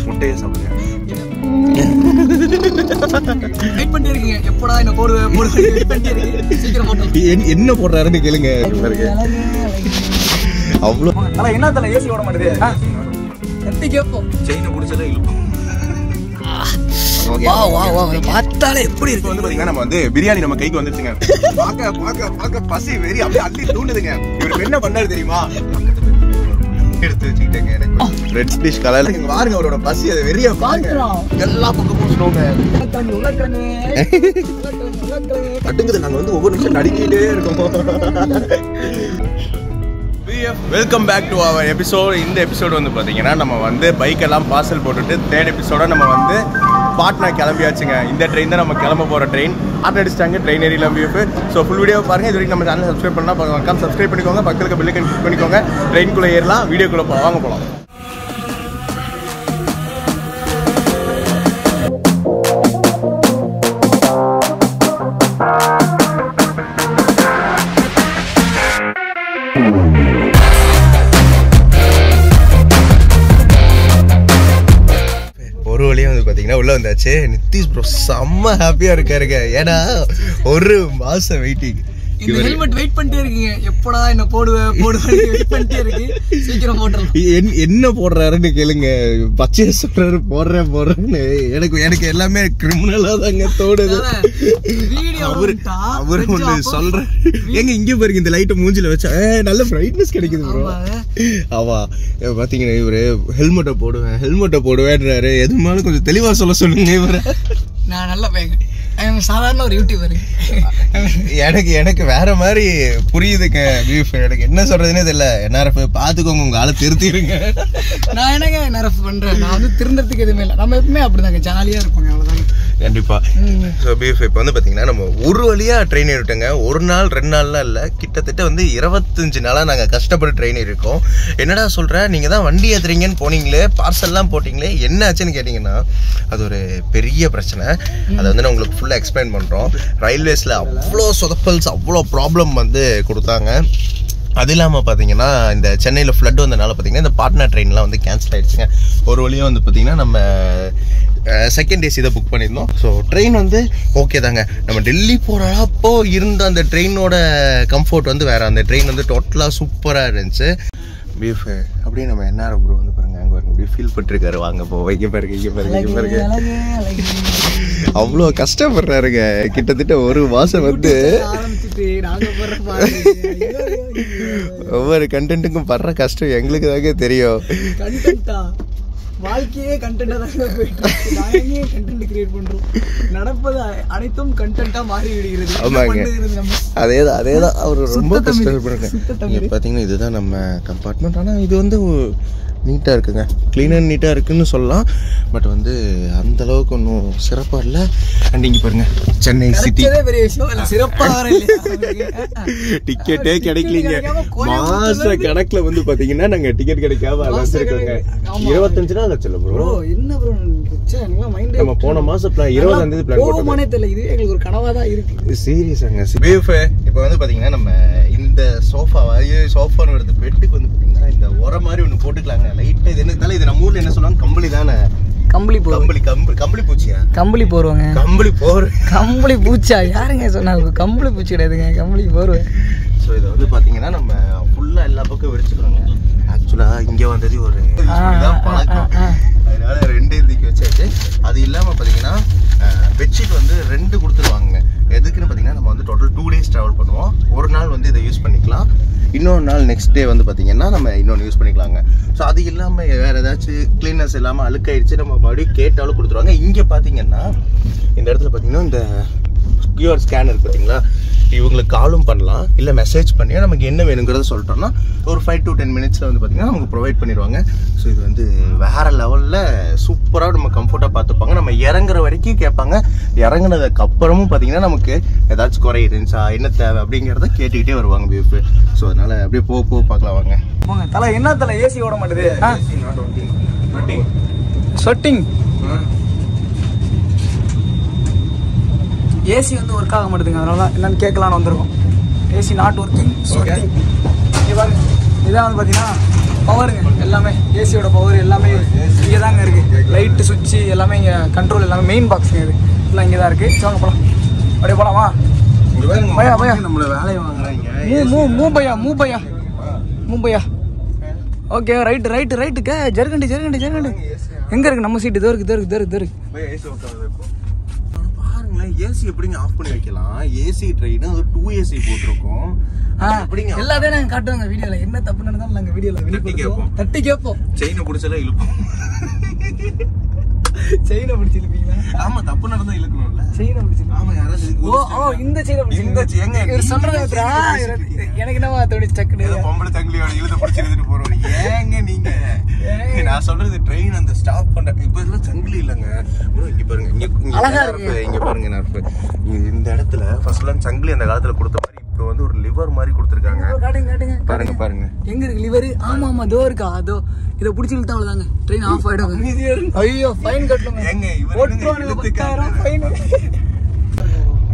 முட்டையை சாப்பிடுங்க. வெயிட் பண்ணிட்டே இருக்கீங்க, எப்படா என்ன போடுவேன் வெயிட் பண்ணிட்டே இருக்கீங்க. சீக்கிரம் போட்டு என்ன போடுறாருன்னு கேளுங்க. அவ்வளோ என்ன தலை ஏசி ஓட மாட்டேது. கட்டி கேட்போம். செயினை பிடிச்சதே இழுப்போம். பார்த்தாலே எப்படி இருக்கு. வந்து பாத்தீங்கன்னா நம்ம வந்து பிரியாணி நம்ம கைக்கு வந்துருச்சுங்க. பார்க்க பசி வெறி அப்படியே அள்ளி தூண்டுதுங்க. இவருக்கு என்ன பண்ணாரு தெரியுமா? எடுத்து வச்சுக்கிட்டேங்க. எனக்கு ரெட் டிஷ் கலர் பாருங்க, அவரோட பசி அதை வெறிய பாருங்க. எல்லா பக்கமும் ஸ்லோங்க கட்டுங்குது. நாங்க வந்து ஒவ்வொரு நிமிஷம் நடிக்கிட்டே இருக்கோம். Welcome back to our episode. இந்த எபிசோடு வந்து பார்த்தீங்கன்னா நம்ம வந்து பைக்கெல்லாம் பார்சல் போட்டுட்டு தேர்ட் எபிசோட நம்ம வந்து பாட்னா கிளம்பியாச்சுங்க. இந்த ட்ரெயின் தான் நம்ம கிளம்ப போகிற ட்ரெயின். ஆட் அடிச்சிட்டாங்க ட்ரெயின் ஏரியில் வியூஃப். ஸோ ஃபுல் வீடியோ பாருங்கள். இது வரைக்கும் நம்ம சேனல் சப்ஸ்கிரைப் பண்ணால் மறக்காம சப்ஸ்கிரைப் பண்ணிக்கோங்க. பக்கத்துக்கு பெல் ஐகான் கிளிக் பண்ணிக்கோங்க. ட்ரெயின்குள்ளே ஏறலாம். வீடியோக்குள்ளே வாங்க போகலாம். ஒரு வழியாக வந்து பார்த்தீங்கன்னா உள்ளே வந்தாச்சு. நிதிஷ் ப்ரோ செம்ம ஹாப்பியாக இருக்காருங்க. ஏன்னா ஒரு மாதம் வெயிட்டிங். ஹெல்மெட் வெயிட் பண்ணிட்டே இருக்கீங்க, எப்படா என்ன போடுவேன் வெயிட் பண்ணிட்டே இருக்கு. சீக்கிரம் போட்டுறோம். என்ன போடுறாருன்னு கேளுங்க. பச்சையை சொல்றாரு போடுறேன்னு. எனக்கு எல்லாமே கிரிமினலா தாங்க தோணுது. அவரு ஒண்ணு சொல்றேன். எங்க இங்க பாருங்க, இந்த லைட்டை மூஞ்சில வச்சா நல்ல பிரைட்னஸ் கிடைக்குது ப்ரோ. ஆமா பாத்தீங்கன்னா இவரு ஹெல்மெட்டை போடுவேன்றாரு. எதுனாலும் கொஞ்சம் தெளிவா சொல்லுங்க இவரு. நான் நல்ல பையன், சாதாரண ஒரு யூடியூபர். எனக்கு வேற மாதிரி புரியுதுங்க. எனக்கு என்ன சொல்றதுன்னே தெரியல. என்ஆர்எஃப் பாத்துக்கோங்க, உங்க ஆளை திருத்திடுங்க. நான் என்னங்க என்ஆர்எஃப் பண்றேன், நான் வந்து திருந்தறதுக்கு எதுவுமே இல்லை. நம்ம எப்பவுமே அப்படிதாங்க, ஜாலியா இருப்பாங்க, அவ்வளவுதாங்க. கண்டிப்பா. ஸோ பீஃப் இப்போ வந்து பார்த்தீங்கன்னா நம்ம ஒரு வழியா ட்ரெயின் ஏறிட்டோங்க. ஒரு நாள் 2 நாள்லாம் இல்லை, கிட்டத்தட்ட வந்து 25 நாளாக நாங்கள் கஷ்டப்பட்டு ட்ரெயின் இருக்கோம். என்னடா சொல்கிறேன், நீங்கள் தான் வண்டி ஏற்றுறீங்கன்னு போனீங்களே, பார்சல்லாம் போட்டிங்களே, என்ன ஆச்சுன்னு கேட்டிங்கன்னா அது ஒரு பெரிய பிரச்சனை. அதை வந்து நான் உங்களுக்கு ஃபுல்லாக எக்ஸ்பிளைன் பண்ணுறோம். ரயில்வேஸில் அவ்வளோ சொதப்பல்ஸ், அவ்வளோ ப்ராப்ளம் வந்து கொடுத்தாங்க. அது இல்லாமல் பார்த்தீங்கன்னா இந்த சென்னையில் ஃப்ளட் வந்தனால பார்த்தீங்கன்னா இந்த பாட்னா ட்ரெயின்லாம் வந்து கேன்சல் ஆகிடுச்சுங்க. ஒரு வழியாக வந்து பார்த்தீங்கன்னா நம்ம செகண்ட் ஏசி தான் புக் பண்ணியிருந்தோம். ஸோ ட்ரெயின் வந்து ஓகே தாங்க. நம்ம டெல்லி போகிறப்போ இருந்த அந்த ட்ரெயினோட கம்ஃபர்ட் வந்து வேறு. அந்த ட்ரெயின் வந்து டோட்டலாக சூப்பராக இருந்துச்சு. பீஃப் அப்படியே நம்ம என்ஆர் ப்ரோ வந்து பாருங்க, அங்கே பாருங்க அப்படியே ஃபீல் பண்ணிருக்காரு. வாங்க போ, இங்கே பாருங்க அவ்வளோ கஷ்டப்படுறாருங்க. கிட்டத்தட்ட ஒரு மாதம் வந்து ஒவ்வொரு கண்டென்ட்டுக்கும் படுற கஷ்டம் எங்களுக்கு தாங்க தெரியும். வாழ்க்கையே கண்டென்ட்டா தாங்க போயிட்டு இருக்கு. நானே கண்டென்ட் கிரியேட் பண்றோம். நடப்பது அனைத்தும் கண்டென்ட்டா மாறி விடுகிறது. ஆமாங்க, அதேதான் அவர் ரொம்ப கஷ்டப்படுறாங்க. நீங்க பாத்தீங்கன்னா இதுதான் நம்ம கம்பார்ட்மெண்ட். ஆனா இது வந்து நீட்டாக இருக்குங்க, க்ளீன் அண்ட் நீட்டாக இருக்குன்னு சொல்லலாம். பட் வந்து அந்த அளவுக்கு ஒன்றும் சிறப்பாக இல்லை. அண்ட் இங்கே பாருங்க, சென்னை சிட்டி பெரிய விஷயம், சிறப்பாக டிக்கெட்டே கிடைக்கலீங்க. மாச கணக்கில் வந்து பார்த்தீங்கன்னா நாங்கள் டிக்கெட் கிடைக்காம அலசிருக்கோங்க. 25 நாள் ஆச்சுல்ல ப்ரோ. என்ன ப்ரோ நம்ம போன மாசம் 20ஆம் தேதி பிளான் போட்டோமே தெரியல. இது எங்களுக்கு ஒரு கனவா தான் இருக்கு. சீரியஸாங்க. இப்போ வந்து பார்த்தீங்கன்னா நம்ம இந்த சோஃபான்னு வருது பெட்டுக்கு வந்து பார்த்தீங்கன்னா இந்த உர மாதிரி ஒன்று போட்டுக்கலாங்க. லைட்டா இது என்ன தலை, இது நம்ம ஊர்ல என்ன சொல்லுவாங்க, கம்பளி தானே. கம்பளி பூச்சியா? கம்பளி போடுவாங்க. கம்பளி பூச்சா? யாருங்க சொன்னாங்க? கம்பளி பூச்சி கிடையாதுங்க, கம்பளி போடுவேன். ஸோ இதை வந்து பார்த்தீங்கன்னா நம்ம ஃபுல்லாக எல்லா பக்கம் விரிச்சுக்கிறோங்க. ஆக்சுவலாக இங்கே வந்தது ஒரு பழக்கம், அதனால 2 இந்திக்கு வச்சாச்சு. அது இல்லாமல் பார்த்தீங்கன்னா பெட்ஷீட் வந்து 2 கொடுத்துருவாங்க. எதுக்குன்னு பார்த்தீங்கன்னா நம்ம வந்து டோட்டல் 2 days ட்ராவல் பண்ணுவோம். ஒரு நாள் வந்து இதை யூஸ் பண்ணிக்கலாம், இன்னொரு நாள் நெக்ஸ்ட் டே வந்து பார்த்தீங்கன்னா நம்ம இன்னொன்று யூஸ் பண்ணிக்கலாங்க. ஸோ அது இல்லாமல் வேறு ஏதாச்சும் க்ளீனஸ் இல்லாமல் அழுக்காயிடுச்சு நம்ம மறுபடியும் கேட்டாலும் கொடுத்துருவாங்க. இங்கே பார்த்தீங்கன்னா இந்த இடத்துல பார்த்தீங்கன்னா இந்த QR ஸ்கேனர் பார்த்தீங்களா, இவங்களுக்கு காலும் பண்ணலாம், இல்லை மெசேஜ் பண்ணி நமக்கு என்ன வேணுங்கிறத சொல்லிட்டோம்னா ஒரு 5 to 10 minutesல வந்து பார்த்தீங்கன்னா நமக்கு ப்ரொவைட் பண்ணிடுவாங்க. ஸோ இது வந்து வேறு லெவலில் சூப்பராக நம்ம கம்ஃபர்ட்டாக பார்த்துப்பாங்க. நம்ம இறங்குற வரைக்கும் கேட்பாங்க. இறங்குனதுக்கு அப்புறமும் பார்த்தீங்கன்னா நமக்கு ஏதாச்சும் குறை இருந்துச்சா, என்ன தேவை அப்படிங்கிறத கேட்டுக்கிட்டே வருவாங்க பீஃப். ஸோ அதனால் அப்படியே போக பார்க்கலாம் வாங்க. தலை என்ன தலை ஏசி ஓட மாட்டேது. ஸ்வெட்டிங் ஏசி வந்து ஒர்க் ஆக மாட்டேதுங்க, அதனால என்னன்னு கேட்கலான்னு வந்திருக்கோம். AC not working. இதான் வந்து பார்த்தீங்கன்னா பவருங்க, எல்லாமே ஏசியோட பவர் எல்லாமே இங்கே தாங்க இருக்குது. சுவிட்சு எல்லாமே இங்கே கண்ட்ரோல் எல்லாமே மெயின் பாக்ஸ் இது எல்லாம் இங்கே தான் இருக்குது. வாங்க போகலாம். அப்படியே போகலாமா? பையா பையா நம்மள வேலையை வாங்குறாங்க. மூ பையா. ஓகே ரைட்டுக்க ஜெர்கண்டி எங்கே இருக்குது நம்ம சீட்டு? இதோ இருக்கு. பாருங்களேன், ஏசி எப்படிங்க ஆஃப் பண்ணி வைக்கலாம்? ஏசி ட்ரெயின் அது 2 ஏசி போட்டிருக்கோம். எல்லாத்தையும் நாங்கள் காட்டுவாங்க வீடியோல. என்ன தப்பு நடந்தாலும் நாங்கள் வீடியோல தட்டி கேட்போம். செயினை பிடிச்சலாம் இழுப்போம். செயினை பிடிச்சி இழுப்பீங்களா? ஆமா, தப்பு நடந்தா இழுக்கணும்ல. செயினை பிடிச்சி. ஆமா, யாராவது இந்த செயினை பிடிச்சி எனக்கு என்னவா தோணுச்சு டக்குனு பொம்பளை தங்கிலியோட இழுத்து பிடிச்சி எடுத்துட்டு போறோம். ஏங்க நீங்க? நான் சொல்றது ட்ரெயின் அந்த ஸ்டாப் பண்ற இப்ப இதெல்லாம் சங்கிலி இல்லங்க. இங்க பாருங்க, அழகா இருக்கு. இங்க பாருங்க நர்ஃப். இந்த இடத்துல ஃபர்ஸ்ட்லாம் சங்கிலி அந்த காலத்துல கொடுத்த மாதிரி இப்போ வந்து ஒரு லிவர் மாதிரி கொடுத்துருக்காங்க. பாருங்க எங்க இருக்கு லிவர்? ஆமா தோ இருக்கா. அதோ இதை பிடிச்சி இழுத்தா அவ்வளவுதாங்க ட்ரெயின் ஆஃப் ஆயிடும். ஐயோ ஃபைன் கட்டணும். ஏங்க இவரு ஃபைன்.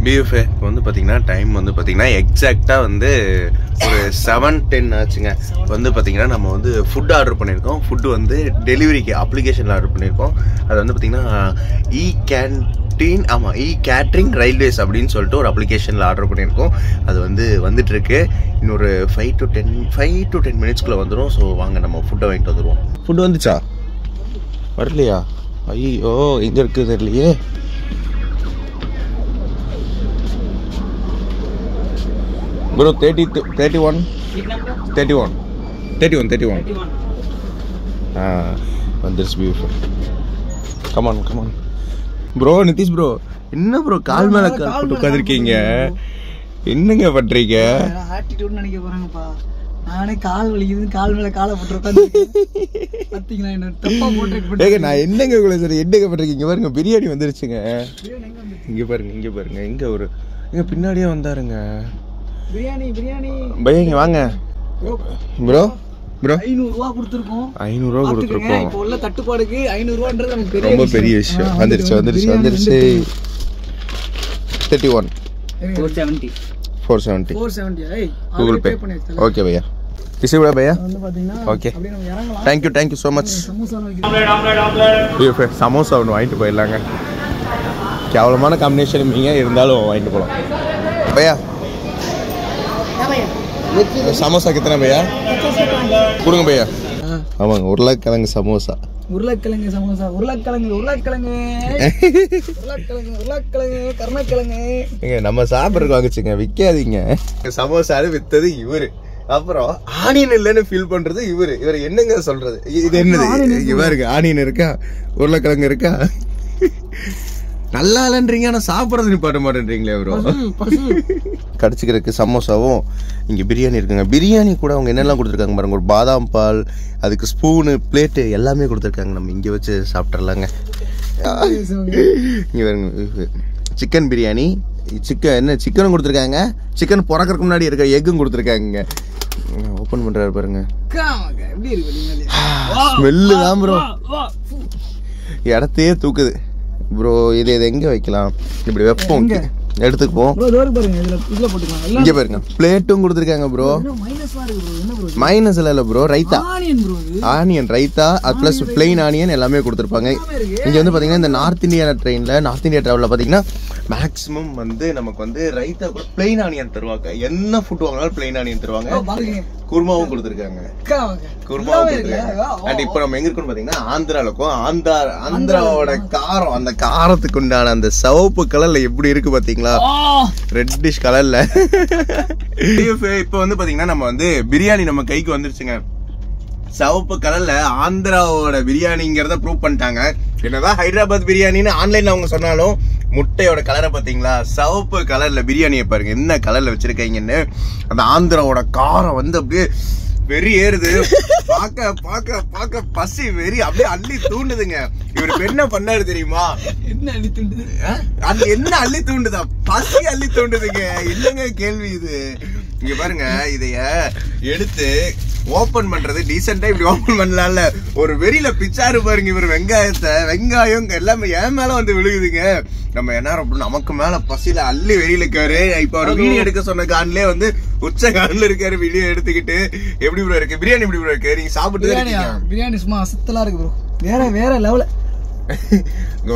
பிஎஃப்ஏ வந்து பார்த்தீங்கன்னா டைம் வந்து பார்த்தீங்கன்னா எக்ஸாக்டாக வந்து ஒரு 7:10 ஆச்சுங்க. வந்து பார்த்தீங்கன்னா நம்ம வந்து ஃபுட் ஆர்டர் பண்ணியிருக்கோம். ஃபுட்டு வந்து டெலிவரிக்கு அப்ளிகேஷனில் ஆர்டர் பண்ணியிருக்கோம். அது வந்து பார்த்தீங்கன்னா கேட்ரிங் ரயில்வேஸ் அப்படின்னு சொல்லிட்டு ஒரு அப்ளிகேஷனில் ஆர்டர் பண்ணியிருக்கோம். அது வந்து வந்துட்டுருக்கு. இன்னொரு 5 to 10 மினிட்ஸ்க்குள்ளே வந்துடும். ஸோ வாங்க நம்ம ஃபுட்டை வாங்கிட்டு வந்துடுவோம். ஃபுட்டு வந்துச்சா? வரலையா? ஐயோ, எங்கே இருக்குது தெரியலையே. Bro, 31. This beautiful. Come on. Bro, Nitish bro. என்ன ப்ரோ கால் மேல கால் போட்டு உட்கார்ந்திருக்கீங்க? என்னங்க பண்றீங்க? ஆட்டிட்யூட் நினைக்க போறாங்கப்பா. நானே கால் வலிக்குது, கால் மேல காலை போட்டு உட்கார்ந்திருக்கேன். பாத்தீங்களா என்ன தப்பா போட்டு? ஏங்க நான் என்னங்க உங்களுக்கு சரி என்னங்க பண்றீங்க? பாருங்க பிரியாணி வந்துருச்சுங்க. இங்க பாருங்க. இங்க ஒரு இங்க பின்னாடியே வந்தாருங்க. பிரியாணி பையா இங்க வாங்க. ப்ரோ 500 ரூபாய் கொடுத்துருக்கோம். 500 ரூபாய் கொடுத்துருக்கோம். இப்போ உள்ள தட்டுப்பாடுக்கு 500 ரூபாய்ன்றது நமக்கு ரொம்ப பெரிய விஷயம். வந்துருச்சு 31 470 Google Pay. ஓகே பையா. किसी बड़ा भैया okay thank you so much. Samosa ஒன்று வாங்கிட்டு போயிடலாங்க. கேவலமான காம்பினேஷன் மீங்க இருந்தாலும் வாங்கிட்டு போகலாம். भैया समोसा कितना भैया? கொடுங்க भैया. ஆமாங்க உருளைக்கிழங்கு சமோசா. நம்ம சாப்பிட்றதுக்கு வாங்கிச்சுங்க, விற்காதீங்க. சமோசா வித்தது இவரு. அப்புறம் ஆனியன் இல்லைன்னு ஃபீல் பண்றது இவரு. என்னங்க சொல்றது? இது என்னது? இவருக்கு ஆனியன் இருக்கா, உருளைக்கிழங்கு இருக்கா? நல்லா இல்லைன்றீங்க, ஆனா சாப்பிட்றது நிப்பாட்ட மாட்டேன்றீங்களே ப்ரோ. கடிச்சிக்கிறதுக்கு சமோசாவும் இங்கே பிரியாணி இருக்குங்க. பிரியாணி கூட அவங்க என்னெல்லாம் கொடுத்துருக்காங்க பாருங்க. ஒரு பாதாம் பால், அதுக்கு ஸ்பூனு, பிளேட்டு எல்லாமே கொடுத்துருக்காங்க. நம்ம இங்கே வச்சு சாப்பிட்றலாங்க. இங்கே பாருங்க சிக்கன் பிரியாணி. சிக்கனும் கொடுத்துருக்காங்க. சிக்கன் பிறக்கறதுக்கு முன்னாடி இருக்க எக்கும் கொடுத்துருக்காங்க. ஓப்பன் பண்ணுறாரு பாருங்க. ஸ்மெல்லு தான் ப்ரோ, இடத்தையே தூக்குது ப்ரோ. இது எங்க வைக்கலாம்? இப்படி வைப்போம், எடுத்துக்குவோம். இங்க பாருங்க பிளேட்டும் கொடுத்துருக்காங்க ப்ரோ. மைனஸ் இல்ல bro, raita onion raita plus plain onion எல்லாமே கொடுத்துருப்பாங்க. இங்க வந்து பாத்தீங்கன்னா இந்த நார்த் இந்தியா டிராவல்ல பாத்தீங்கன்னா மேக்ஸிமம் வந்து நமக்கு வந்து ரைத்தா கூட பிளெயின் ஆனியன் தருவாங்க. என்ன ஃபுட் வாங்கினாலும் பிளெயின் ஆனியன் தருவாங்க. குருமாவும் கொடுத்துருக்காங்க. அண்ட் இப்போ நம்ம எங்க இருக்கோம்னு பாத்தீங்கன்னா ஆந்திரால இருக்கோம். ஆந்திராவோட காரம், அந்த காரத்துக்கு உண்டான அந்த சிவப்பு கலர்ல எப்படி இருக்கு பாத்தீங்களா? ரெட்டிஷ் கலர்ல. இப்போ வந்து பாத்தீங்கன்னா நம்ம வந்து பிரியாணி நம்ம கைக்கு வந்துருச்சுங்க. சிவப்பு கலர்ல ஆந்திராவோட பிரியாணிங்கிறத ப்ரூவ் பண்ணிட்டாங்க. என்னதான் ஹைதராபாத் பிரியாணின்னு ஆன்லைன்ல அவங்க சொன்னாலும் முட்டையோட கலரை பாத்தீங்களா? சிவப்பு கலர்ல பிரியாணியை பாருங்க என்ன கலர்ல வச்சிருக்கீங்கன்னு. அந்த ஆந்திராவோட காரம் வந்து அப்படியே வெறி ஏறுது. பாக்க பசி வெறி அப்படியே அள்ளி தூண்டுதுங்க. இவருக்கு என்ன பண்ணாரு தெரியுமா? என்ன அள்ளி தூண்டுதா? பசி அள்ளி தூண்டுதுங்க. என்னங்க கேள்வி இது? இங்க பாருங்க, இதைய எடுத்து ஓபன் பண்றது டீசெண்டா இப்படி ஓபன் பண்ணலாம்ல. ஒரு வெறியில பிச்சாரு பாருங்க இவர். வெங்காயம் எல்லாமே என் மேல வந்து விழுகுதுங்க. நம்ம என்ன நமக்கு மேல பசியில அள்ளி வெறியில இருக்காரு. இப்ப அவர் வீடியோ எடுக்க சொன்ன கான்லயே வந்து உச்ச கான்ல இருக்காரு. வீடியோ எடுத்துக்கிட்டு எப்படி ப்ரோ இருக்கு பிரியாணி? எப்படி ப்ரோ இருக்கு? நீங்க சாப்பிட்டு பிரியாணி சும்மா அசத்தலா இருக்கு ப்ரோ. வேற லெவல. இங்க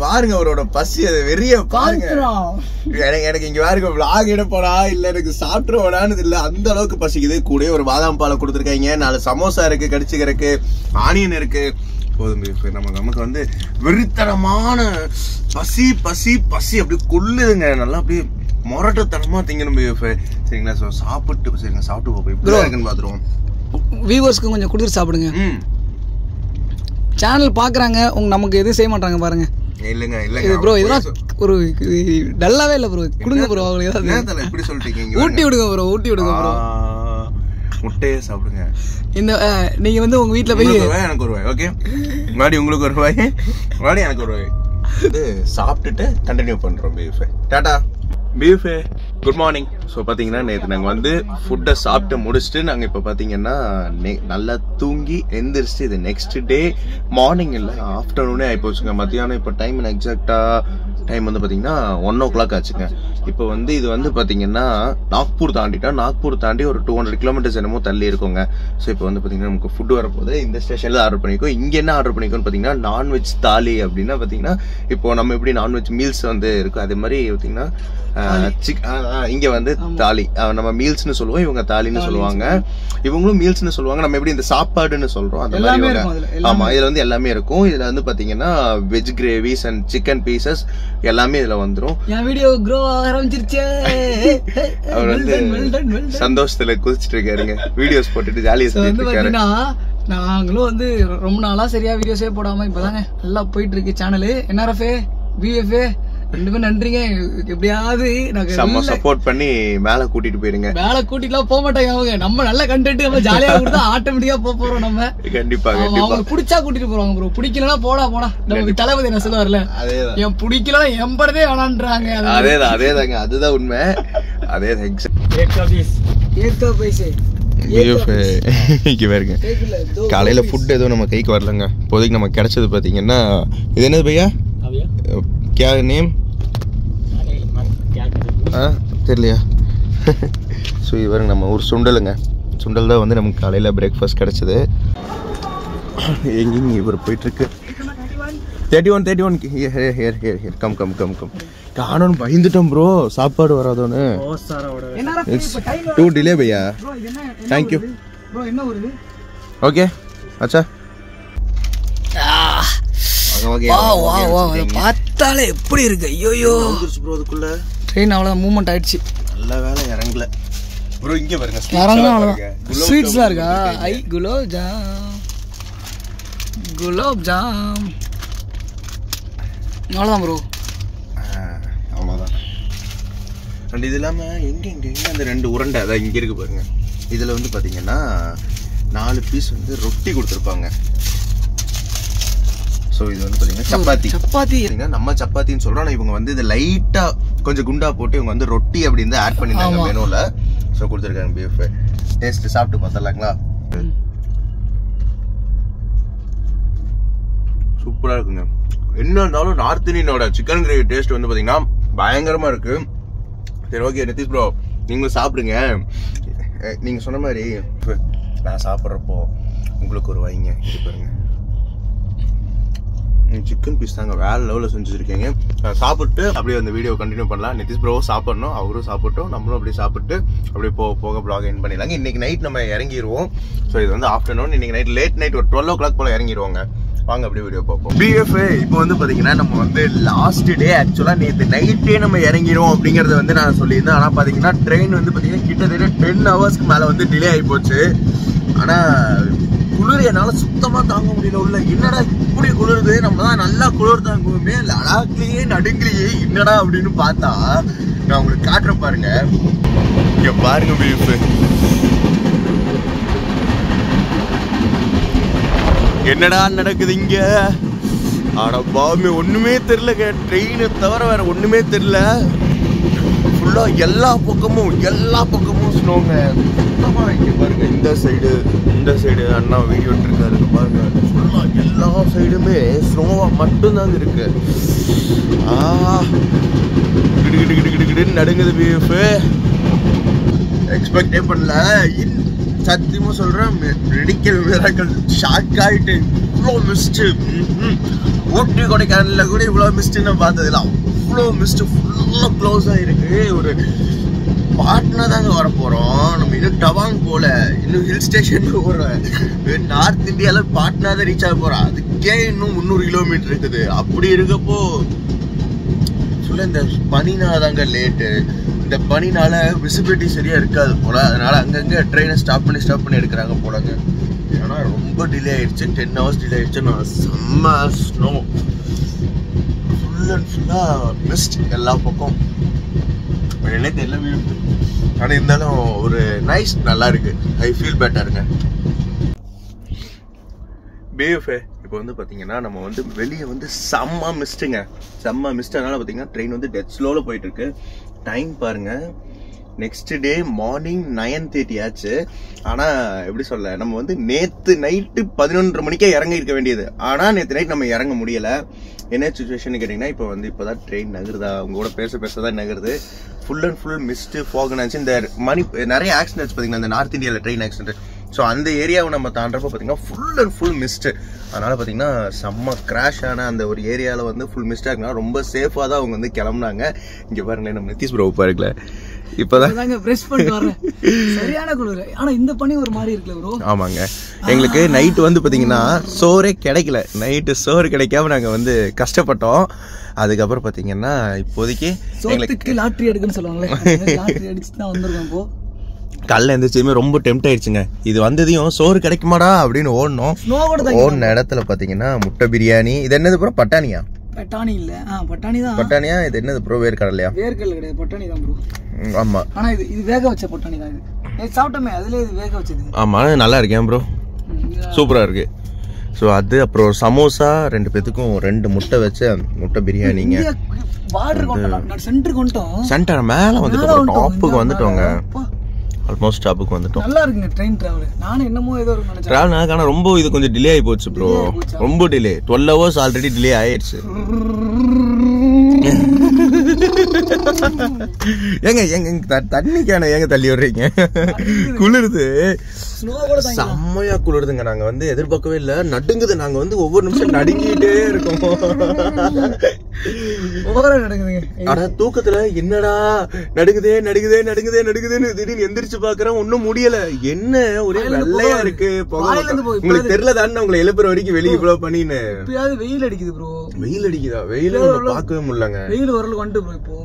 பாருங்க அவரோட பசி அது வெறிய பாருங்க. எனக்கு இங்க பாருங்க vlog எடுப்படா இல்ல எனக்கு சாப்பிட்டுருவாடான்னு இல்ல, அந்த அளவுக்கு பசிக்குது. கூட ஒரு பாதாம் பாலை கொடுத்துருக்காங்க, 4 சமோசா இருக்கு, கடிச்சுக்கிறதுக்கு ஆனியன் இருக்கு. போதும் நமக்கு வந்து வெறித்தனமான பசி பசி பசி அப்படி கொள்ளுதுங்க. நல்லா அப்படியே மொரட்டத்தனமா திங்கணும். சரிங்களா? சாப்பிட்டு சரிங்க சாப்பிட்டு போய் இப்படி இருக்குன்னு பாத்துருவோம். வியூவர்ஸ்க்கு கொஞ்சம் கொடுத்துட்டு சாப்பிடுங்க. சேனல் பாக்குறாங்க, நமக்கு எதுவும் செய்ய மாட்டாங்க பாருங்க. இல்லங்க ப்ரோ, இதெல்லாம் ஒரு டல்லாவே இல்ல ப்ரோ. கொடுங்க ப்ரோ, அவங்களுக்கு எப்படி சொல்லிட்டீங்க? ஊட்டி விடுங்க ப்ரோ, ஊட்டி விடுங்க ப்ரோ. முட்டையே சாப்பிடுங்க. இந்த நீங்க வந்து உங்க வீட்டுல போய் எனக்கு ஒரு ரூபாய், ஓகே மாடி உங்களுக்கு ஒரு ரூபாய், மாடி எனக்கு ஒரு ரூபாய். இது சாப்பிட்டுட்டு கண்டினியூ பண்றோம். Buffet tata. Buffet good morning. So பார்த்தீங்கன்னா நேற்று நாங்கள் வந்து ஃபுட்டை சாப்பிட்டு முடிச்சுட்டு நாங்கள் இப்போ பார்த்தீங்கன்னா நல்லா தூங்கி எந்திரிச்சு இது நெக்ஸ்ட் டே மார்னிங் இல்லை ஆஃப்டர்நூனே ஆகிப்போச்சுங்க. மத்தியானம் இப்போ டைம் எக்ஸாக்டாக டைம் வந்து பார்த்தீங்கன்னா 1 o'clock ஆச்சுங்க. இப்போ வந்து இது வந்து பார்த்தீங்கன்னா நாக்பூர் தாண்டி ஒரு 200 kilometers என்னமோ தள்ளி இருக்குங்க. ஸோ இப்போ வந்து பார்த்தீங்கன்னா நமக்கு ஃபுட்டு வரப்போது இந்த ஸ்டேஷனில் ஆர்டர் பண்ணிக்கோ. இங்கே என்ன ஆர்டர் பண்ணிக்கோன்னு பார்த்தீங்கன்னா நான்வெஜ் தாலி அப்படின்னா பார்த்தீங்கன்னா இப்போ நம்ம எப்படி நான்வெஜ் மீல்ஸ் வந்து இருக்கும் அதே மாதிரி பார்த்தீங்கன்னா இங்க வந்து தாலி நம்ம மீல்ஸ்னு சொல்லுவோம், இவங்க தாலின்னு சொல்லுவாங்க. இவங்களும் மீல்ஸ்னு சொல்லுவாங்க, நம்ம எப்படி இந்த சாப்பாடுன்னு சொல்றோம் அந்த மாதிரி. ஆமா, இதுல வந்து எல்லாமே இருக்கும். இதுல வந்து பாத்தீங்கன்னா veg gravies and chicken pieces எல்லாமே இதுல வந்துரும். அவர் வந்து சந்தோஷத்துல குதிச்சுட்டு இருக்காருங்க, வீடியோஸ் போட்டுட்டு ஜாலியா சொல்லிட்டு இருக்காரு. நாங்களும் வந்து ரொம்ப நாளா சரியா வீடியோஸே போடாம இப்பதாங்க நல்லா போயிட்டு இருக்கு சேனலு. என்ஆர்எஃப்ஏ விஎஃப்ஏ ரெண்டுமே நன்றிங்க. எப்படியாவது நம்ம சப்போர்ட் பண்ணி மேல கூட்டிட்டு போயிருங்க. மேல கூட்டிட்டுலாம் போக மாட்டாங்க அவங்க. நம்ம நல்ல கண்டென்ட் நம்ம ஜாலியா கொடுத்தா ஆட்டோமேட்டிக்கா போறோம் நம்ம. கண்டிப்பா அவங்க பிடிச்சா கூட்டிட்டு போறாங்க ப்ரோ. பிடிக்கலன்னா போடா நம்ம தளபதி என்ன சொல்லுவார்ல, என் பிடிக்கல எம்பறதே வேணான்றாங்க. அதேதாங்க, அதுதான் உண்மை. அதேதான் காலையில ஃபுட் எதுவும் நம்ம கைக்கு வரலங்க. இப்போதைக்கு நமக்கு கிடைச்சது பாத்தீங்கன்னா இது என்னது பையா क्या नेम தெரியலையா? ஸோ இவருங்க நம்ம ஊர் சுண்டலுங்க. சுண்டல் தான் வந்து நமக்கு காலையில் பிரேக்ஃபாஸ்ட் கிடச்சிது. எங்கேங்க இவர் போயிட்டுருக்கு 31 கம் காணும்னு பயந்துட்டோம் ப்ரோ, சாப்பாடு வராதோன்னு. டூ டிலே பையா. தேங்க்யூ. ஓகே அச்சா. பார்த்தாலே எப்படி இருக்கு. ஐயோ ப்ரோ அதுக்குள்ள ட்ரெயின் அவ்வளோ மூவ்மெண்ட் ஆயிடுச்சு. நல்ல வேலை இறங்கல ப்ரோ. இங்க பாருங்க ஸ்வீட்ஸ்லாம் இருக்கா? ஐ குலோப் ஜாம் அவ்வளோதான் ப்ரோ, அவ்வளோதான். அண்ட் இது இல்லாமல் எங்கே அந்த 2 உருண்டை அதான் இங்கே இருக்கு பாருங்க. இதில் வந்து பார்த்தீங்கன்னா 4 பீஸ் வந்து ரொட்டி கொடுத்துருப்பாங்க. ஸோ இது வந்து பார்த்தீங்கன்னா சப்பாத்தி. நம்ம சப்பாத்தின்னு சொல்கிறோம், ஆனால் இவங்க வந்து இது லைட்டாக கொஞ்சம் குண்டா போட்டு இவங்க வந்து ரொட்டி அப்படின்னு ஆட் பண்ணியிருந்தாங்க மெனுவில். ஸோ கொடுத்துருக்காங்க பீஃப். டேஸ்ட் சாப்பிட்டு பார்த்துடலாங்களா? சூப்பராக இருக்குங்க. என்ன இருந்தாலும் நார்த் இந்தியனோட சிக்கன் கிரேவி டேஸ்ட் வந்து பார்த்தீங்கன்னா பயங்கரமாக இருக்கு. சரி ஓகே நிதிஷ் ப்ரோ நீங்களும் சாப்பிடுங்க. நீங்கள் சொன்ன மாதிரி நான் சாப்பிட்றப்போ உங்களுக்கு ஒரு வைங்க. இது பாருங்க சிக்கன் பீஸ் தாங்க வேற லெவலில் செஞ்சுருக்கீங்க. சாப்பிட்டு அப்படியே அந்த வீடியோ கண்டினியூ பண்ணலாம். நிதிஷ் ப்ரோ சாப்பிடணும், அவரும் சாப்பிட்டோம், நம்மளும் அப்படியே சாப்பிட்டு அப்படியே போக ப்ளாக் எண்ட் பண்ணிடலாங்க. இன்னைக்கு நைட் நம்ம இறங்கிடுவோம். ஸோ இது வந்து ஆஃப்டர்நூன், இன்னைக்கு நைட் லேட் நைட் ஒரு 12 o'clock போல இறங்கிடுவாங்க. வாங்க அப்படியே வீடியோ பார்ப்போம். பிஎஃப்ஏ இப்போ வந்து பார்த்தீங்கன்னா நம்ம வந்து லாஸ்ட் டே ஆக்சுவலாக நேற்று நைட்டே நம்ம இறங்கிடுவோம் அப்படிங்கிறத வந்து நான் சொல்லியிருந்தேன். ஆனால் பார்த்தீங்கன்னா ட்ரெயின் வந்து பார்த்தீங்கன்னா கிட்டத்தட்ட 10 hours மேலே வந்து டிலே ஆகி போச்சு. ஆனால் குளிர் என்னால சுத்தமா தாங்க முடியல. உள்ள என்னடா இப்படி குளிருது, நம்ம தான் நல்லா குளிர் தாங்குவோமே, லடாக்லயே நடுங்கலையே என்னடா அப்படின்னு பார்த்தா நான் உங்களுக்கு காட்டுறேன் பாருங்க. இங்க பாருங்க பீஃப், என்னடா நடக்குது இங்க. ஆனா பாமே ஒண்ணுமே தெரியலங்க, ட்ரெயினை தவிர வேற ஒண்ணுமே தெரியல. ஃபுல்லா எல்லா பக்கமும் ஸ்னோங்க. இங்க பாருங்க இந்த சைடு அண்ணா வீடியோ இருக்காரு பாருங்க. ஃபுல்லா எல்லா சைடுமே ஸ்னோவா மட்டும்தாங்க இருக்கு. கிடுகிடுன்னு நடுங்குது பீஃப். எக்ஸ்பெக்டே பண்ணல, சத்தியமா சொல்றேன். மெடிக்கல் மிராக்கிள் ஷாக் ஆயிட்டு அவ்வளோ மிஸ்ட்டு. ஊட்டி கொடைக்கானலில் கூட இவ்வளோ மிஸ்ட்டு நான் பார்த்ததில்ல. அவ்வளோ மிஸ்ட்டு ஃபுல்லாக க்ளோஸாக இருக்குது. ஒரு பாட்னா தாங்க வர போகிறோம். நம்ம இன்னும் டவாங் போகல, இன்னும் ஹில் ஸ்டேஷனுக்கு போகிறோம். நார்த் இந்தியாவில் பாட்னா தான் ரீச் ஆக போகிறோம். அதுக்கே இன்னும் 300 கிலோமீட்டர் இருக்குது. அப்படி இருக்கப்போ ஃபுல்லாக இந்த பனினாதாங்க லேட்டு. இந்த பனினால விசிபிலிட்டி சரியாக இருக்காது போல். அதனால் அங்கங்கே ட்ரெயினை ஸ்டாப் பண்ணி எடுக்கிறாங்க போலங்க. ஏன்னா ரொம்ப டிலே ஆயிடுச்சு. 10 hours டிலே ஆயிடுச்சு. நான் செம்ம ஸ்னோ, ஃபுல் அண்ட் ஃபுல்லாக மிஸ்ட் எல்லா பக்கம். என்னே தெரியல வியூ. ஆனால் இருந்தாலும் ஒரு நைஸ் நல்லா இருக்கு. I feel பெட்டருங்க. பேஃபே இப்போ வந்து பார்த்தீங்கன்னா நம்ம வந்து வெளியே வந்து செம்ம மிஸ்ட்டுங்க, செம்ம மிஸ்ட். அதனால பார்த்தீங்கன்னா ட்ரெயின் வந்து டெட் ஸ்லோவில் போயிட்டு இருக்கு. டைம் பாருங்க, நெக்ஸ்ட் டே மார்னிங் 9:30 ஆச்சு. ஆனால் எப்படி சொல்ல, நம்ம வந்து நேற்று நைட்டு 11:30 மணிக்கே இறங்கி இருக்க வேண்டியது. ஆனால் நேற்று நைட் நம்ம இறங்க முடியலை. என்ன சுச்சுவேஷன் கேட்டிங்கன்னா, இப்போ தான் ட்ரெயின் நகருதா, அவங்க கூட பேச தான் நகருது. Full and full mist fog ஆச்சு. இந்த நிறைய ஆக்சிடென்ட்ஸ் பார்த்தீங்கன்னா இந்த நார்த் இந்தியாவில் ட்ரெயின் ஆக்சிடென்ட். ஸோ அந்த ஏரியாவை நம்ம தாண்டப்போ பார்த்தீங்கன்னா ஃபுல் அண்ட் ஃபுல் மிஸ்ட்டு. அதனால் பார்த்தீங்கன்னா செம்ம கிராஷ் ஆன அந்த ஒரு ஏரியாவில் வந்து ஃபுல் மிஸ்டாக இருக்குன்னா ரொம்ப சேஃபாக தான் அவங்க வந்து கிளம்புனாங்க. இங்கே பாருங்களேன், நம்ம நிதிஷ் ப்ரோ பாருங்கள இப்போதான் பிரஷ் பண்ணிட்டு வரேன். சரியான குளிர். ஆனால் இந்த பனி ஒரு மாதிரி இருக்குல்ல ப்ரோ? ஆமாங்க, எங்களுக்கு நைட்டு வந்து பார்த்தீங்கன்னா சோறே கிடைக்கல. நைட்டு சோறு கிடைக்காம நாங்கள் வந்து கஷ்டப்பட்டோம். அதுக்கப்புறம் பார்த்தீங்கன்னா இப்போதைக்கு எங்களுக்கு லாட்ரி எடுக்குன்னு சொல்லுவாங்களே, லாட்ரி அடிச்சு தான் வந்திருக்கோம். இப்போ கல்ல எந்திரிச்சுமே ரொம்ப டெம்ட் ஆயிடுச்சுங்க. இது வந்ததையும் சோறு கிடைக்குமாடா அப்படின்னு ஓடணும். ஓடின இடத்துல பாத்தீங்கன்னா முட்டை பிரியாணி. இது என்னது ப்ரோ, பட்டாணியா? பட்டாணி இல்ல, பட்டாணி தான். பட்டாணியா? இது என்னது ப்ரோ, வேர்க்கடலையா? வேர்க்கடலை கிடையாது, பட்டாணி தான் ப்ரோ. ஆமா, ஆனா இது வேக வச்ச பட்டாணி தான். இது சாப்பிட்டோமே, அதுல இது வேக வச்சது. ஆமா, நல்லா இருக்கேன் ப்ரோ, சூப்பரா இருக்கு. ஸோ அது அப்புறம் சமோசா 2 பேத்துக்கும் 2 முட்டை வச்ச முட்டை பிரியாணிங்க. சென்டர் மேல வந்துட்டோம், டாப்புக்கு வந்துட்டோங்க. ஆல்மோஸ்ட் டாப்புக்கு வந்துட்டோம். நல்லா இருக்குங்க ட்ரெயின் டிராவல். நானும் என்னமோ ஏதோ நினைச்சேன் டிராவல். ஆனா ரொம்ப இது கொஞ்சம் டிலே ஆகி போச்சு ப்ரோ, ரொம்ப டிலே. 12 hours ஆல்ரெடி டிலே ஆயிடுச்சு. ஏங்க தண்ணிக்கான ஏங்க தள்ளி விடுறீங்க? குளிருது, செம்மையா குளிருதுங்க. நாங்க வந்து எதிர்பார்க்கவே இல்ல, நடுங்குது. நாங்க வந்து ஒவ்வொரு நிமிஷம் நடுங்கிட்டே இருக்கோம். ஆனா தூக்கத்துல என்னடா நடுங்குதேன்னு திடீர்னு எந்திரிச்சு பாக்குறேன், ஒன்னும் முடியல. என்ன ஒரே வெள்ளையா இருக்கு. உங்களுக்கு தெரியலதான்னு உங்களை எழுப்புற வரைக்கும் வெளியே இவ்வளவு பண்ணின்னு. வெயில் அடிக்குது ப்ரோ. வெயில் அடிக்குதா? வெயில பாக்கவே முடியலங்க. வெயில் வரல வந்துட்டு ப்ரோ. இப்போ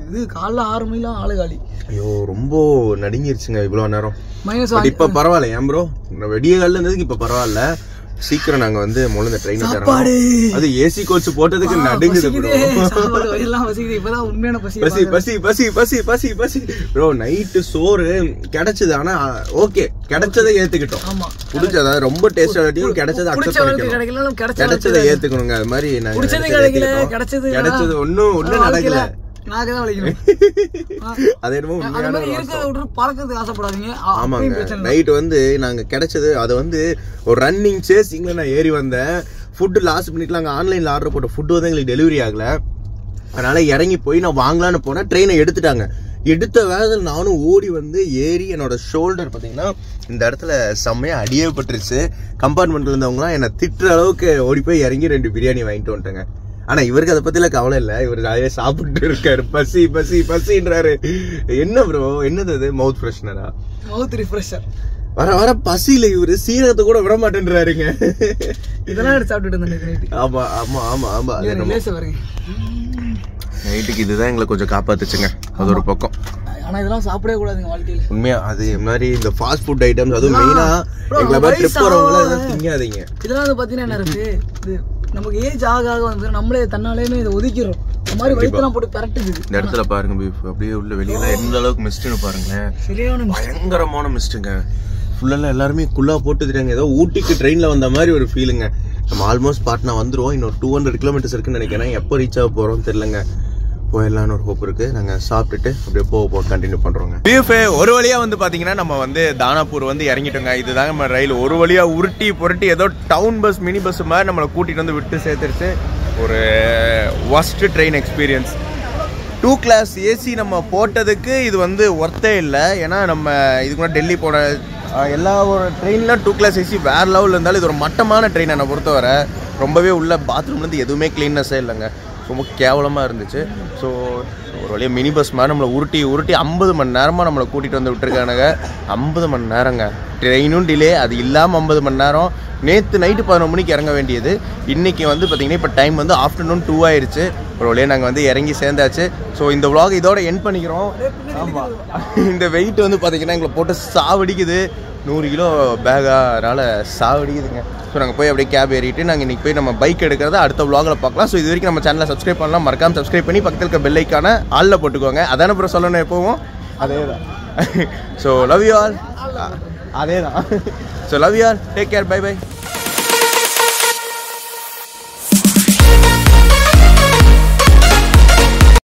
இது காலைல 6 மணிலாம் ஆளு காலி. ஐயோ, ரொம்ப நடுங்கிருச்சுங்க இவ்வளவு நேரம். இப்ப பரவாயில்ல ஏன் ப்ரோ, வெடிய காலில இருந்ததுக்கு இப்ப பரவாயில்ல. சீக்கிரம் நாங்க வந்து முதல்ல ட்ரெயின் தரோம். அது ஏசி கோச் போட்டதுக்கு நடுங்குது ப்ரோ. இப்பதான் உண்மையான பசி ப்ரோ. நைட்டு சோறு கிடைச்சது. ஆனா ஓகே, கிடைச்சதை ஏத்துக்கிட்டோம். புடிச்சதா ரொம்ப டேஸ்டா கிடைச்சதை அக்செப்ட் பண்ணிக்கணும். கிடைச்சதை ஏத்துக்கணுங்க. அது மாதிரி நாங்க கிடைச்சது ஒன்னும் நடக்கல. நைட் வந்து நாங்க கிடைச்சது அது வந்து ஒரு ரன்னிங் சேசிங்ல நான் ஏறி வந்தேன். ஃபுட் லாஸ்ட் மினிட்ல அங்க ஆன்லைன்ல ஆர்டர் போட்ட ஃபுட் வந்து எங்களுக்கு டெலிவரி ஆகல. அதனால இறங்கி போய் நான் வாங்கலான்னு போனேன். ட்ரெயினை எடுத்துட்டாங்க. எடுத்த வேகத்தில் நானும் ஓடி வந்து ஏறி என்னோட ஷோல்டர் பார்த்தீங்கன்னா இந்த இடத்துல செம்மையா அடியப்பட்டுருச்சு. கம்பார்ட்மெண்ட்ல இருந்தவங்களாம் என்னை திட்டுற அளவுக்கு ஓடி போய் இறங்கி 2 பிரியாணி வாங்கிட்டு வந்துட்டேங்க. ஆனா இவருக்கு அதை பத்தில கவலை இல்ல. இவர் நிறைய சாப்பிட்டு இருக்காரு. பசின்றாரு. என்ன ப்ரோ, என்னது அது? மவுத் ஃப்ரெஷ்னரா? மவுத் ரிஃப்ரெஷர். வர பசியில இவரு சீரகத்தை கூட விட மாட்டேன்றாருங்க. இதெல்லாம் எடுத்து சாப்பிட்டுட்டு இருந்தேன். ஆமா நைட்டுக்கு இதுதான் எங்களை கொஞ்சம் காப்பாத்துச்சுங்க. அது ஒரு பக்கம். ஆனா இதெல்லாம் சாப்பிடவே கூடாதுங்க வாழ்க்கையில. உண்மையா அது மாதிரி இந்த ஃபாஸ்ட் ஃபுட் ஐட்டம்ஸ், அதுவும் மெயினா எங்களை மாதிரி ட்ரிப் போறவங்க இதெல்லாம் திங்காதீங்க. இதெல்லாம் வந்து பாத்தீங்கன்னா என்ன இருக்கு, நமக்கு ஏஜ் ஆக வந்து நம்மளே தன்னாலேயுமே இதை ஒதுக்கிறோம். இந்த மாதிரி வயிற்றுலாம் போட்டு பரட்டுது. இந்த இடத்துல பாருங்க பீஃப், அப்படியே உள்ள வெளியில எந்த அளவுக்கு மிஸ்ட்னு பாருங்களேன். சரியான பயங்கரமான மிஸ்ட்டுங்க. ஃபுல்லெல்லாம் எல்லாருமே குள்ளா போட்டு தெரியாங்க. ஏதோ ஊட்டிக்கு ட்ரெயின்ல வந்த மாதிரி ஒரு ஃபீலுங்க. நம்ம ஆல்மோஸ்ட் பாட்னா வந்துருவோம். இன்னொரு 200 கிலோமீட்டர்ஸ் இருக்குன்னு நினைக்கிறேன். எப்போ ரீச் ஆக போறோம் தெரியலங்க. போயிடலான்னு ஒரு ஹோப் இருக்கு. நாங்க சாப்பிட்டுட்டு அப்படியே போக கண்டினியூ பண்றோங்க. பிஎஃப்ஏ ஒரு வழியா வந்து பாத்தீங்கன்னா நம்ம வந்து தானாப்பூர் வந்து இறங்கிட்டோங்க. இதுதாங்க நம்ம ரயில் ஒரு வழியா உருட்டி புரட்டி ஏதோ டவுன் பஸ் மினி பஸ் மாதிரி நம்மளை கூட்டிட்டு வந்து விட்டு சேர்த்துருச்சு. ஒரு worst train experience. 2 class AC நம்ம போட்டதுக்கு இது வந்து ஒர்த்தே இல்லை. ஏன்னா நம்ம இதுக்கு முன்னாடி டெல்லி போன எல்லா ஒரு ட்ரெயினில் 2 class AC வேறு லெவலில் இருந்தாலும் இது ஒரு மட்டமான ட்ரெயின் என்னை பொறுத்தவரை. ரொம்பவே உள்ள பாத்ரூம்லேருந்து எதுவுமே க்ளீன்னஸே இல்லைங்க, ரொம்ப கேவலமாக இருந்துச்சு. ஸோ ஒரு வழியாக மினி பஸ் மாதிரி நம்மளை உருட்டி 50 மணி நேரமாக நம்மளை கூட்டிகிட்டு வந்து விட்டுருக்கானுங்க. 50 மணி நேரங்க, ட்ரெயினும் டிலே, அது இல்லாமல் 50 மணி நேரம். நேற்று நைட்டு 11 மணிக்கு இறங்க வேண்டியது, இன்றைக்கி வந்து பார்த்திங்கன்னா இப்போ டைம் வந்து ஆஃப்டர்நூன் 2 ஆயிடுச்சு. ஒரு வழியாக நாங்கள் வந்து இறங்கி சேர்ந்தாச்சு. ஸோ இந்த vlog இதோட எண்ட் பண்ணிக்கிறோம். ஆமாம், இந்த வெயிட் வந்து பார்த்திங்கன்னா எங்களை போட்டு சாவடிக்குது. 100 கிலோ பேகா, அதனால் சாவடிக்குதுங்க. ஸோ நாங்கள் போய் அப்படியே கேப் ஏறிட்டு நாங்கள் இன்றைக்கி போய் நம்ம பைக் எடுக்கிறத அடுத்த vlogல பார்க்கலாம். ஸோ இது வரைக்கும் நம்ம சேனலை சப்ஸ்கிரைப் பண்ணலாம், மறக்காமல் சப்ஸ்கிரைப் பண்ணி பக்கத்தில் இருக்க பெல் ஐக்கானை ஆளில் போட்டுக்கோங்க. அதான அப்புறம் சொல்லணும் எப்போவும், அதே தான். ஸோ லவ் யூ ஆல், அதே தான். So love you all, take care, bye by.